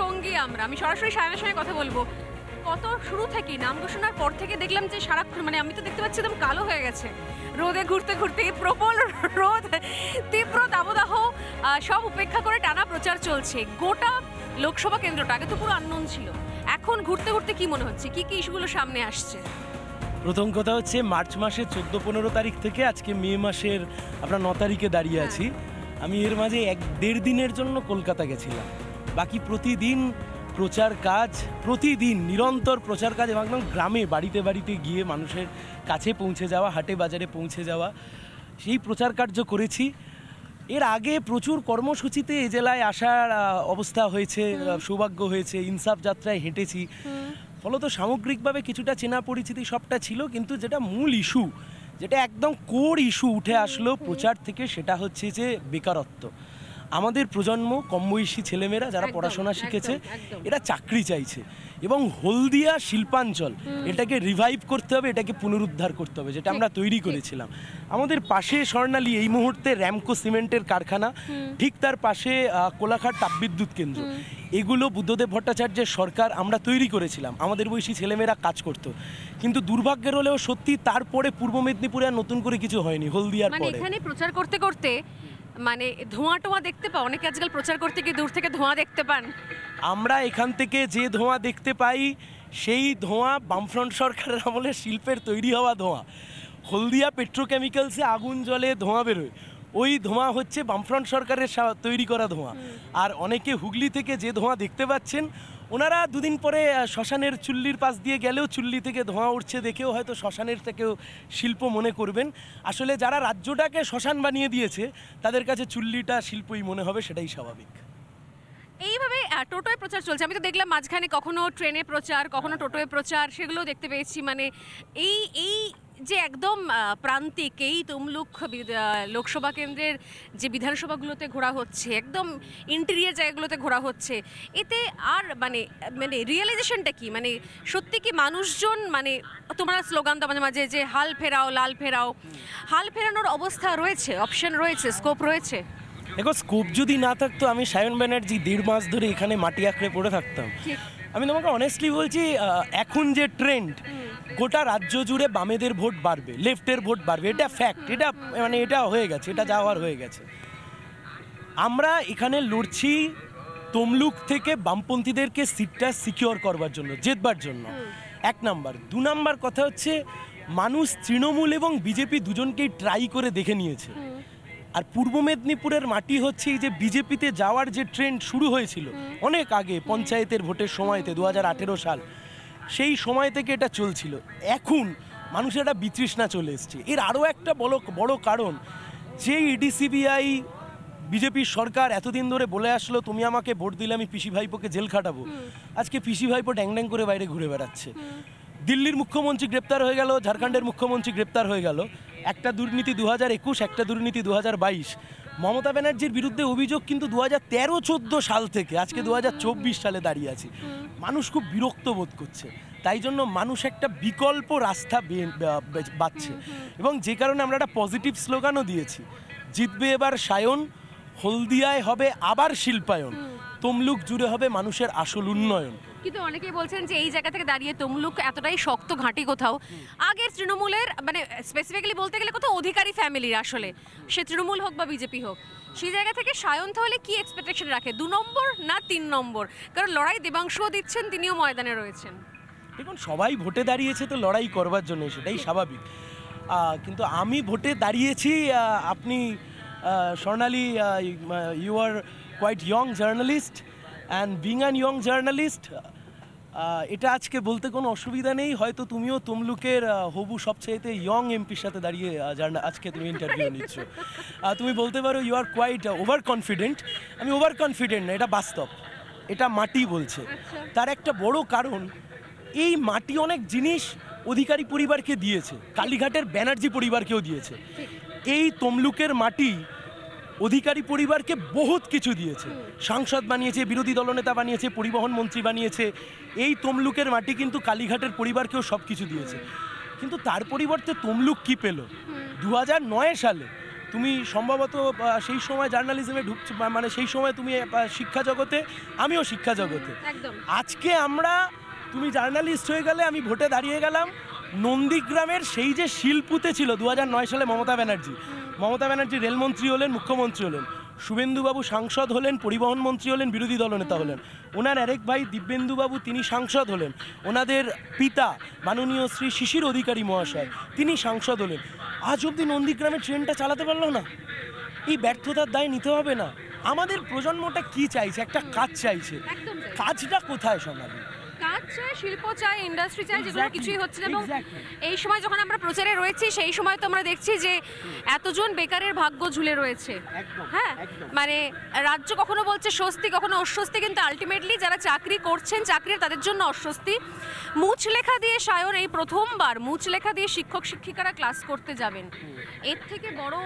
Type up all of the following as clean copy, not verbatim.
সঙ্গী আমি সরাসরি সায়নের সঙ্গে কথা বলবো। কত শুরু থেকেই নাম ঘোষণার পর থেকে দেখলাম যে সারাক্ষণ মানে আমি তো দেখতে পাচ্ছি একদম কালো হয়ে গেছে রোদে ঘুরতে ঘুরতে, প্রবল রোদ, তীব্র দাবদাহ সব উপেক্ষা করে টানা প্রচার চলছে। গোটা লোকসভা কেন্দ্রটা আগে তো পুরো আননোন ছিল, এখন ঘুরতে ঘুরতে কি মনে হচ্ছে, কি কি ইস্যুগুলো সামনে আসছে? প্রথম কথা হচ্ছে মার্চ মাসের 14-15 তারিখ থেকে আজকে মে মাসের আপনার 9 তারিখে দাঁড়িয়ে আছি। আমি এর মাঝে 1-1.5 দিনের জন্য কলকাতা গেছিলাম। বাকি প্রতিদিন প্রচার কাজ, প্রতিদিন নিরন্তর প্রচার কাজ, এবং একদম গ্রামে বাড়িতে বাড়িতে গিয়ে মানুষের কাছে পৌঁছে যাওয়া, হাটে বাজারে পৌঁছে যাওয়া, সেই প্রচার কার্য করেছি। এর আগে প্রচুর কর্মসূচিতে এ জেলায় আসার অবস্থা হয়েছে, সৌভাগ্য হয়েছে, ইনসাফ যাত্রায় হেঁটেছি। ফলত সামগ্রিকভাবে কিছুটা চেনা পরিচিতি সবটা ছিল, কিন্তু যেটা মূল ইস্যু, যেটা একদম কোর ইস্যু উঠে আসলো প্রচার থেকে, সেটা হচ্ছে যে বেকারত্ব। আমাদের প্রজন্ম, কম বয়সী ছেলেমেয়েরা যারা পড়াশোনা শিখেছে, এরা চাকরি চাইছে, এবং হলদিয়া শিল্পাঞ্চল এটাকে রিভাইভ করতে হবে, এটাকে পুনরুদ্ধার করতে হবে, যেটা আমরা তৈরি করেছিলাম। আমাদের পাশে স্বর্ণালী এই মুহূর্তে র্যামকো সিমেন্টের কারখানা, ঠিক তার পাশে কোলাঘাট তাপবিদ্যুৎ কেন্দ্র, এগুলো বুদ্ধদেব ভট্টাচার্যের সরকার আমরা তৈরি করেছিলাম, আমাদের বয়সী ছেলেমেয়েরা কাজ করত। কিন্তু দুর্ভাগ্যের হলেও সত্যি তারপরে পূর্ব মেদিনীপুরে আর নতুন করে কিছু হয়নি। হলদিয়ার পরে এখানে প্রচার করতে করতে মানে ধোঁয়া টোয়া দেখতে পাও, অনেকে আজকাল প্রচার করতে গিয়ে দূর থেকে ধোঁয়া দেখতে পান। আমরা এখান থেকে যে ধোঁয়া দেখতে পাই, সেই ধোঁয়া বামফ্রন্ট সরকারের আমলে শিল্পের তৈরি হওয়া ধোঁয়া। হলদিয়া পেট্রোকেমিক্যালসে আগুন জ্বলে ধোঁয়া বেরোয়, ওই ধোঁয়া হচ্ছে বামফ্রন্ট সরকারের তৈরি করা ধোঁয়া। আর অনেকে হুগলি থেকে যে ধোঁয়া দেখতে পাচ্ছেন, ওনারা দুদিন পরে শ্মশানের চুল্লির পাশ দিয়ে গেলেও চুল্লি থেকে ধোঁয়া উঠছে দেখেও হয়তো শ্মশানের থেকেও শিল্প মনে করবেন। আসলে যারা রাজ্যটাকে শ্মশান বানিয়ে দিয়েছে, তাদের কাছে চুল্লিটা শিল্পই মনে হবে, সেটাই স্বাভাবিক। এইভাবে টোটোয় প্রচার চলছে, আমি তো দেখলাম মাঝখানে কখনো ট্রেনে প্রচার, কখনো টোটোয় প্রচার, সেগুলো দেখতে পেয়েছি। মানে এই যে একদম প্রান্তিক এই তমলুক লোকসভা কেন্দ্রের যে বিধানসভাগুলোতে ঘোরা হচ্ছে, একদম ইন্টেরিয়ার জায়গাগুলোতে ঘোরা হচ্ছে, এতে আর মানে মানে রিয়েলাইজেশনটা কি? মানে সত্যি কি মানুষজন, মানে তোমরা স্লোগান দাও মাঝে মাঝে যে হাল ফেরাও, লাল ফেরাও, হাল ফেরানোর অবস্থা রয়েছে, অপশন রয়েছে, স্কোপ রয়েছে? দেখো, স্কোপ যদি না থাকতো আমি সায়ন ব্যানার্জি 1.5 মাস ধরে এখানে মাটি আঁকড়ে পড়ে থাকতাম। আমি তোমাকে অনেস্টলি বলছি, এখন যে ট্রেন্ড, গোটা রাজ্য জুড়ে বামেদের ভোট বাড়বে, লেফটের ভোট বাড়বে, এটা ফ্যাক্ট, এটা মানে এটা হয়ে গেছে, এটা যাওয়ার হয়ে গেছে। আমরা এখানে লড়ছি তমলুক থেকে বামপন্থীদেরকে সিটটা সিকিওর করবার জন্য, জেতবার জন্য, 1 নাম্বার। 2 নাম্বার কথা হচ্ছে, মানুষ তৃণমূল এবং বিজেপি দুজনকেই ট্রাই করে দেখে নিয়েছে। আর পূর্ব মেদিনীপুরের মাটি হচ্ছে এই যে বিজেপিতে যাওয়ার যে ট্রেন্ড শুরু হয়েছিল অনেক আগে, পঞ্চায়েতের ভোটের সময়তে 2018 সাল, সেই সময় থেকে এটা চলছিল। এখন মানুষের একটা বিতৃষ্ণা চলে এসছে। এর আরও একটা বড় কারণ, যে ইডিসিবিআই বিজেপির সরকার এতদিন ধরে বলে আসলো তুমি আমাকে ভোট দিলে আমি পিসি ভাইপোকে জেল খাটাবো, আজকে পিসি ভাইপো ড্যাং ড্যাং করে বাইরে ঘুরে বেড়াচ্ছে। দিল্লির মুখ্যমন্ত্রী গ্রেপ্তার হয়ে গেল, ঝাড়খণ্ডের মুখ্যমন্ত্রী গ্রেপ্তার হয়ে গেল। একটা দুর্নীতি 2021, একটা দুর্নীতি 2022। মমতা ব্যানার্জির বিরুদ্ধে অভিযোগ কিন্তু 2013-14 সাল থেকে আজকে 2024 সালে দাঁড়িয়ে আছি। মানুষ খুব বিরক্ত বোধ করছে, তাই জন্য মানুষ একটা বিকল্প রাস্তা বাছছে, এবং যে কারণে আমরা একটা পজিটিভ স্লোগানও দিয়েছি, জিতবে এবার সায়ন, হলদিয়ায় হবে আবার শিল্পায়ন, তমলুক জুড়ে হবে মানুষের আসল উন্নয়ন। কিন্তু অনেকেই বলছেন যে এই জায়গা থেকে দাঁড়িয়ে তমলুক এতটাই শক্ত ঘাঁটি কোথাও আগের তৃণমূলের, মানে স্পেসিফিক্যালি বলতে গেলে কোথাও অধিকারী ফ্যামিলির, আসলে সে তৃণমূল হোক বা বিজেপি হোক, সেই জায়গা থেকে সায়ন তাহলে কি এক্সপেকটেশন রাখে? 2 নম্বর না 3 নম্বর? কারণ লড়াই দেবাংশুও দিচ্ছেন, তিনিও ময়দানে রয়েছেন। দেখুন, সবাই ভোটে দাঁড়িয়েছে তো লড়াই করবার জন্য, সেটাই স্বাভাবিক। কিন্তু আমি ভোটে দাঁড়িয়েছি, আপনি Swarnali, you are quite young journalist, and being an young journalist, এটা আজকে বলতে কোনো অসুবিধা নেই। হয়তো তুমিও তমলুকের হবু সবচেয়েতে ইয়ং এমপির সাথে দাঁড়িয়ে আজকে তুমি ইন্টারভিউ নিচ্ছ, তুমি বলতে পারো you are quite over confident. আমি ওভার কনফিডেন্ট না, এটা বাস্তব, এটা মাটি বলছে। তার একটা বড় কারণ, এই মাটি অনেক জিনিস অধিকারী পরিবারকে দিয়েছে, কালীঘাটের ব্যানার্জি পরিবারকেও দিয়েছে। এই তমলুকের মাটি অধিকারী পরিবারকে বহুত কিছু দিয়েছে, সাংসদ বানিয়েছে, বিরোধী দলনেতা বানিয়েছে, পরিবহন মন্ত্রী বানিয়েছে। এই তমলুকের মাটি কিন্তু কালীঘাটের পরিবারকেও সব কিছু দিয়েছে। কিন্তু তার পরিবর্তে তমলুক কি পেল? 2009 সালে তুমি সম্ভবত সেই সময় জার্নালিজমে ঢুকছো, মানে সেই সময় তুমি শিক্ষা জগতে, আমিও শিক্ষা জগতে। একদম। আজকে আমরা, তুমি জার্নালিস্ট হয়ে গেলে, আমি ভোটে দাঁড়িয়ে গেলাম। নন্দীগ্রামের সেই যে শিলপুতে ছিল 2009 সালে মমতা ব্যানার্জি রেলমন্ত্রী হলেন, মুখ্যমন্ত্রী হলেন, শুভেন্দুবাবু সাংসদ হলেন, পরিবহন মন্ত্রী হলেন, বিরোধী দলনেতা হলেন, ওনার আরেক ভাই দিব্যেন্দুবাবু তিনি সাংসদ হলেন, ওনাদের পিতা মাননীয় শ্রী শিশির অধিকারী মহাশয় তিনি সাংসদ হলেন। আজ অবধি নন্দীগ্রামের ট্রেনটা চালাতে পারলো না। এই ব্যর্থতার দায় নিতে হবে না? আমাদের প্রজন্মটা কি চাইছে? একটা কাজ চাইছে। কাজটা কোথায় সোনালি? কাজ চাই, শিল্প চাই, ইন্ডাস্ট্রি চাই, যেগুলো কিছুই হচ্ছে না। এবং এই সময় যখন আমরা প্রচারে রয়েছি সেই সময় তো আমরা দেখছি যে এতজন বেকারের ভাগ্য ঝুলে রয়েছে। হ্যাঁ, মানে রাজ্য কখনো বলছে স্বস্তি, কখনো অস্বস্তি, কিন্তু আলটিমেটলি যারা চাকরি করছেন, চাকরির তাদের জন্য অস্বস্তি। মুচলেখা দিয়ে সায়ন এই প্রথমবার মুচলেখা দিয়ে শিক্ষক শিক্ষিকারা ক্লাস করতে যাবেন। এর থেকে বড়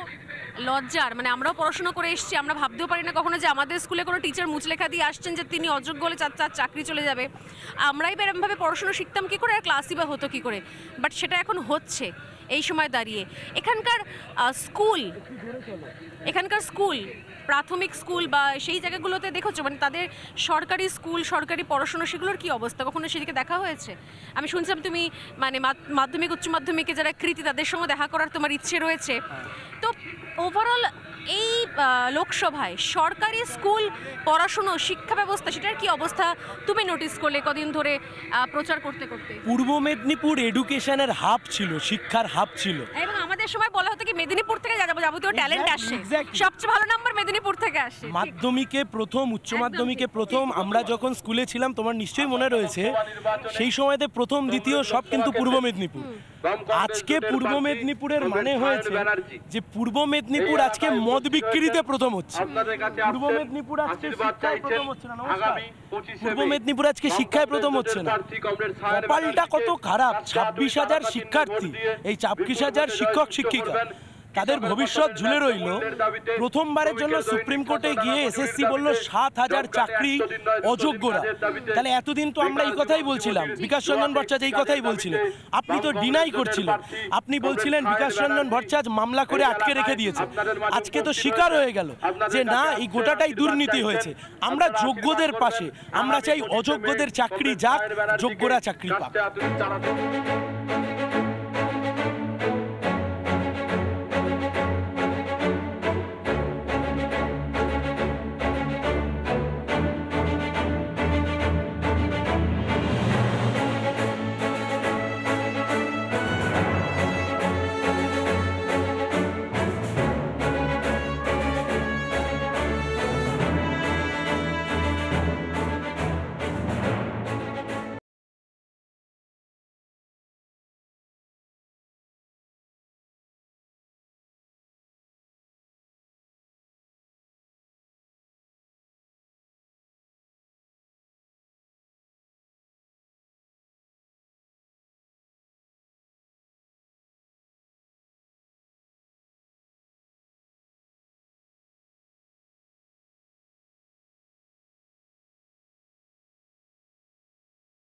লজ্জার, মানে আমরাও পড়াশোনা করে এসেছি, আমরা ভাবতেও পারি না কখনো যে আমাদের স্কুলে কোনো টিচার মুচলেখা দিয়ে আসছেন যে তিনি অযোগ্য হলে তার চাকরি চলে যাবে। আমরাই এরকমভাবে পড়াশোনা শিখতাম কী করে, আর ক্লাসই বা হতো কী করে? বাট সেটা এখন হচ্ছে এই সময় দাঁড়িয়ে। এখানকার স্কুল, প্রাথমিক স্কুল বা সেই জায়গাগুলোতে দেখেছো, মানে তাদের সরকারি স্কুল, সরকারি পড়াশোনা, সেগুলোর কি অবস্থা? কখনো সেদিকে দেখা হয়েছে? আমি শুনছিলাম তুমি মানে মাধ্যমিক উচ্চ মাধ্যমিকে যারা কৃতি তাদের সঙ্গে দেখা করার তোমার ইচ্ছে রয়েছে। তো ওভারঅল এই লোকসভায় সরকারি স্কুল পড়াশুনো, শিক্ষা ব্যবস্থা, সেটার কি অবস্থা তুমি নোটিস করলে কদিন ধরে প্রচার করতে করতে? পূর্ব মেদিনীপুর এডুকেশনের হাব ছিল, শিক্ষার হাব ছিল। এবং আমাদের সময় বলা হতো কি মেদিনীপুর থেকে যাবতীয় ট্যালেন্ট আসে, সবচেয়ে ভালো নাম্বার মেদিনীপুর থেকে আসে। মাধ্যমিকে প্রথম, উচ্চ মাধ্যমিকে প্রথম, আমরা যখন স্কুলে ছিলাম তোমার নিশ্চয়ই মনে রয়েছে, সেই সময়তে প্রথম দ্বিতীয় সব কিন্তু পূর্ব মেদিনীপুর। আজকে পূর্ব মেদিনীপুরের মানে হয়েছে যে পূর্ব মেদিনীপুর আজকে মদ বিক্রিতে প্রথম হচ্ছে, পূর্ব মেদিনীপুর আজকে শিক্ষায় প্রথম হচ্ছে না। নমস্কার, পূর্ব মেদিনীপুর আজকে শিক্ষায় প্রথম হচ্ছে না। কপালটা কত খারাপ! 26,000 শিক্ষার্থী, এই 26,000 শিক্ষক শিক্ষিকা, তাদের ভবিষ্যৎ ঝুলে রইল। প্রথমবারের জন্য সুপ্রিম কোর্টে গিয়ে এসএসসি বলল 7,000 চাকরি অযোগ্যরা। তাহলে এতদিন তো আমরা এই কথাই বলছিলাম, বিকাশ রঞ্জন ভট্টাচার্য এই কথাই বলছিলেন, আপনি তো ডিনাই করছিলেন, আপনি বলছিলেন বিকাশ রঞ্জন ভট্টাচার্য মামলা করে আটকে রেখে দিয়েছে। আজকে তো স্বীকার হয়ে গেল যে না, এই গোটাটাই দুর্নীতি হয়েছে। আমরা যোগ্যদের পাশে, আমরা চাই অযোগ্যদের চাকরি যাক, যোগ্যরা চাকরি পাক।